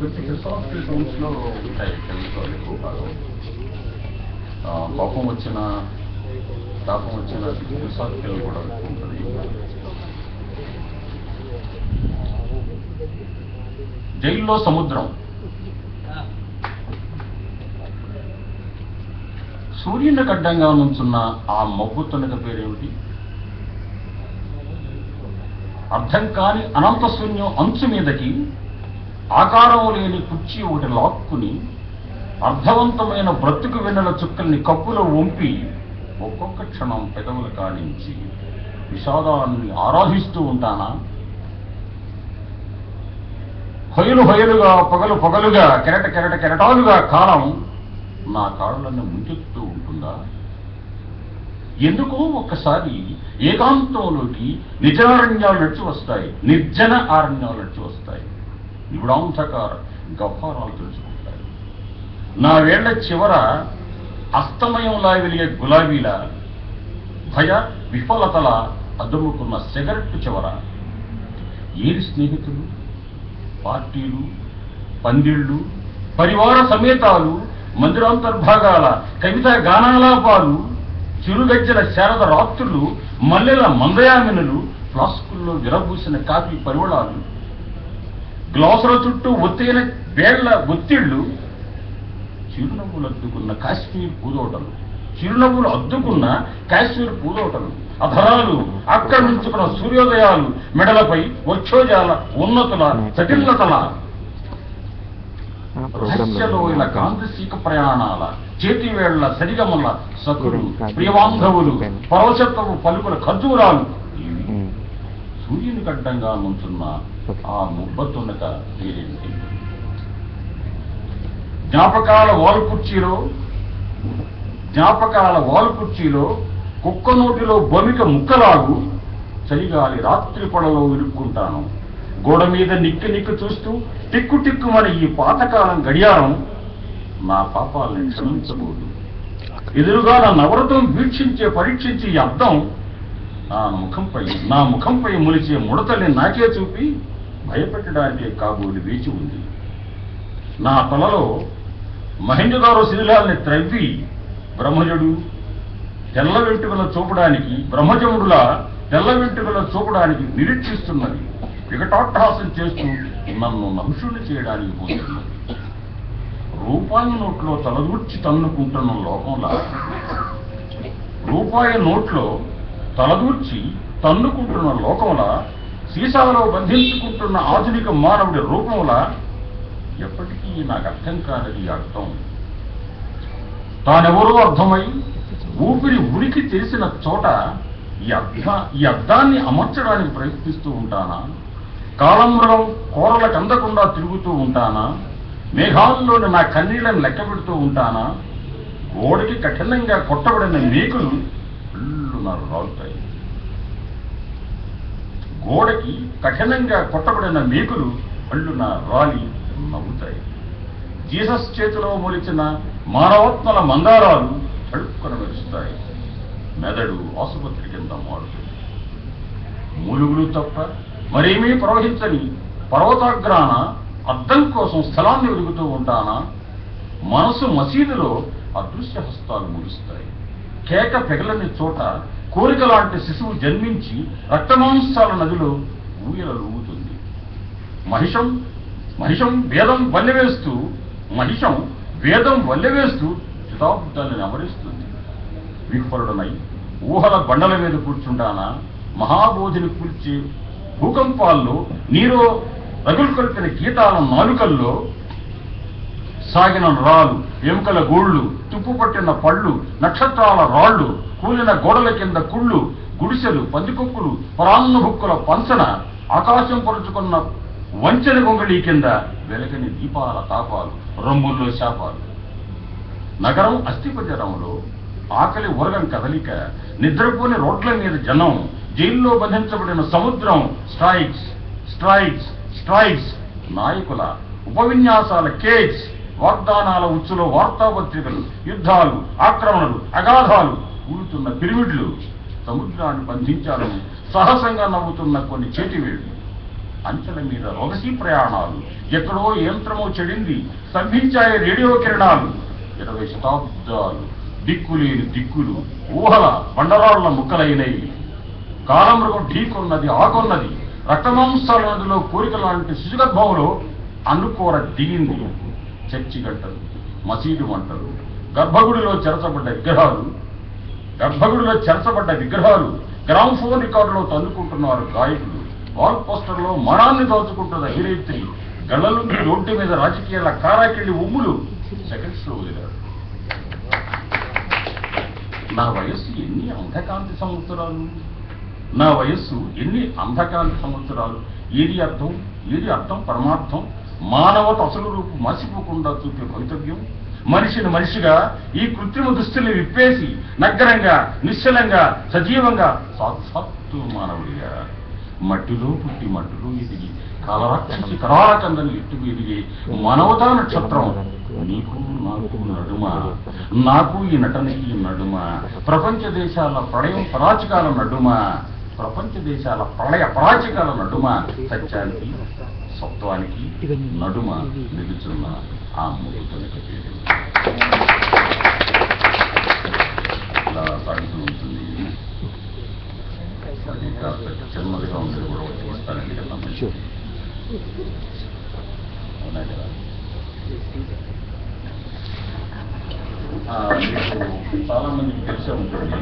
కొంచెం ఫిలాసఫికల్ టోన్స్లో ఉంటాయి కవిత్వాలు ఎక్కువ భాగం. కోపం వచ్చిన ఫిలాసఫికల్ కూడా ఎక్కువ ఉంటుంది. జైల్లో సముద్రం. సూర్యుని గడ్డంగా నుంచున్న ఆ మబ్బు తొనక పేరేమిటి? అర్థం కాని అనంత శూన్యం అంచు మీదకి ఆకారం లేని కుర్చీ ఒకటి లాక్కుని అర్థవంతమైన బ్రతుకు వెన్నెల చుక్కల్ని కప్పులో వంపి ఒక్కొక్క క్షణం పెదవుల కానించి విషాదాన్ని ఆరాధిస్తూ ఉంటానా? హొయలుగా పగలుగా కెరటాలుగా కాలం నా కాళ్ళను ముంచెత్తుతూ ఉంటుందా? ఎందుకో ఒక్కసారి ఏకాంతంలోకి నిజారణ్యాలు నడిచి వస్తాయి, నిర్జన ఆరణ్యాలు నడిచి వస్తాయి. నిగుడాంధకార గఫారాలు తెలుసుకుంటాయి. నా వేళ్ల చివర అస్తమయంలా వెలిగే గులాబీల భయ విఫలతల అదుముకున్న సిగరెట్టు చివర ఏరి స్నేహితులు, పార్టీలు, పందిళ్ళు, పరివార సమేతాలు, మందిరాంతర్భాగాల కవితా గానాలాపాలు, చిరుగజ్జల శారద రాత్రులు, మల్లెల మందయామినులు, ఫ్లాస్కుల్లో విరబూసిన కాఫీ పరిమళాలు, గ్లాసుల చుట్టూ ఒత్తైన వేళ్ల ఒత్తిళ్లు, చిరునవ్వులు అద్దుకున్న కాశ్మీర్ పూదోటలు, అధరాలు ఆక్రమించుకున్న సూర్యోదయాలు, మెడలపై వక్షోజాల ఉన్నతుల చటిల్లతల, రహస్యలోయల కాంతిశీక ప్రయాణాల, చేతివేళ్ల సరిగమల సకులు, ప్రియబాంధవులు, పరవశత్వపు పలుకుల ఖర్జూరాలు, సూర్యుని గడ్డంగా నుంచున్న ఆ ముబ్బతున్నక పేరేంటి? జ్ఞాపకాల వాలు కుర్చీలో కుక్క నోటిలో బొమిక ముక్కలాగు చలిగాలి రాత్రి పొడలో ఇరుక్కుంటాను. గోడ మీద నిక్కి చూస్తూ టిక్కుమని ఈ పాతకాలం గడియారం నా పాపాలని క్షమించబోదు. ఎదురుగా నా నవరతం పరీక్షించే ఈ అద్దం నా ముఖంపై మొలిచే ముడతల్ని నాకే చూపి భయపెట్టడానికే కాబోలు వేచి ఉంది. నా తలలో మహేంద్రగారు శిథిలాల్ని త్రవ్వి బ్రహ్మజముడులా తెల్ల వెంట్రుకల చూపడానికి నిరీక్షిస్తున్నది. వికటాట్టహాసం చేస్తూ నన్ను నహుషుని చేయడానికి పోతున్నది. రూపాయి నోట్లో తలదూర్చి తన్నుకుంటున్న లోకంలా సీసాలో బంధించుకుంటున్న ఆధునిక మానవుడి రూపంలా ఎప్పటికీ నాకు అర్థం కానిది అర్థం. తానెవరో అర్థమై ఊపిరి ఉనికి తెలిసిన చోట ఈ అద్దాన్ని అమర్చడానికి ప్రయత్నిస్తూ ఉంటానా? కాలమృగం కోరలకు అందకుండా తిరుగుతూ ఉంటానా? మేఘాల్లోని నా కన్నీళ్లను లెక్క పెడుతూ ఉంటానా? గోడకి కఠినంగా కొట్టబడిన మేకులు అళ్ళున రాలి నవ్వుతాయి. జీసస్ చేతిలో మొలిచిన మానవత్మల మందారాలు తడుక్కున మెరుస్తాయి. మెదడు ఆసుపత్రి కింద మారుతుంది. మూలుగులు తప్ప మరేమీ ప్రవహించని పర్వతాగ్రాన అద్దం కోసం స్థలాన్ని వెలుగుతూ ఉంటానా? మనసు మసీదులో అదృశ్య హస్తాలు ముగిస్తాయి. కేక పెగలని చోట కోరిక లాంటి శిశువు జన్మించి రక్తమాంసాల నదిలో ఊయలు ఊగుతుంది. మహిషం వేదం వల్లెవేస్తూ శతాబ్దాలను అమరిస్తుంది. విహ్వలుడనై ఊహల బండల మీద కూర్చుంటానా? మహాబోధిని కూర్చి భూకంపాల్లో నీరో రగులుకొల్పిన గీతాల నాలుకల్లో సాగిన రాళ్ళు, ఎముకల గోళ్లు, తుప్పుపట్టిన పళ్ళు, నక్షత్రాల రాళ్లు, కూలిన గోడల కింద కుళ్ళు, గుడిసెలు, పందికొక్కులు, పరాన్నభుక్కుల పంచన, ఆకాశం పరుచుకున్న వంచెన గొంగళీ కింద వెలగని దీపాల తాపాలు, రొమ్ముల్లో శాపాలు. నగరం అస్థిపంజరంలో ఆకలి ఉరగం కదలిక, నిద్రపోని రోడ్ల మీద జనం, జైల్లో బంధించబడిన సముద్రం, స్ట్రైక్స్, నాయకుల ఉపవిన్యాసాల కేక్స్, వాగ్దానాల ఉచ్చులో వార్తాపత్రికలు, యుద్ధాలు, ఆక్రమణలు, అగాధాలు, కూలుతున్న పిరిమిడ్లు, సముద్రాన్ని బంధించాలని సాహసంగా నవ్వుతున్న కొన్ని చేతివేళ్లు. అంచెల మీద రొగసి ప్రయాణాలు, ఎక్కడో యంత్రమో చెడింది స్తంభించాయి రేడియో కిరణాలు. 20 శతాబ్దాలు దిక్కులేని దిక్కులు ఊహల బండరాళ్ల ముక్కలైనవి. కాలమృగం ఢీకొన్నది ఆకొన్నది, రక్తమాంసాల నదిలో కోరిక లాంటి శిశుగర్భంలో అనుకోర దిగింది. చర్చి గంటలు, మసీదు మంటలు, గర్భగుడిలో చెరచబడ్డ విగ్రహాలు, గ్రామ్ఫోన్ రికార్డులో తన్నుకుంటున్నారు గాయకులు, వాల్ పోస్టర్లో మనాన్ని దాచుకుంటున్న అభినేత్రి, గళ్లలుండి రోడ్డు మీద రాజకీయాల కారాకిళ్ళి ఉమ్ములు సెకండ్స్ లో వదిలారు. నా వయస్సు ఎన్ని అంధకాంతి సంవత్సరాలు, ఏది అర్థం పరమార్థం, మానవత అసలు రూపు మసిపోకుండా చూపే భవితవ్యం, మనిషిని మనిషిగా ఈ కృత్రిమ దుస్తుల్ని విప్పేసి నగ్గరంగా నిశ్చలంగా సజీవంగా సాక్షాత్తు మానవుడిగా మట్టిలో పుట్టి మట్టిలో ఎదిగి కాలరాక్షసి కరాలకందని ఎట్టుకు ఎదిగే మానవతా నక్షత్రం నీకు నాకు నడుమ, నాకు ఈ నటనకి నడుమ, ప్రపంచ దేశాల ప్రళయ పరాచికాల నడుమ సత్యానికి సత్వానికి నడుమ నిలుచున్న ఆ ముఖతునికి పేరు ఇలా సాగుతూ ఉంటుంది. అది కాస్త చిన్నదిగా ఉండేది కూడా వచ్చి ఇస్తానండి కదా, అవునా కదా. చాలా మందికి తెలిసే ఉంటుంది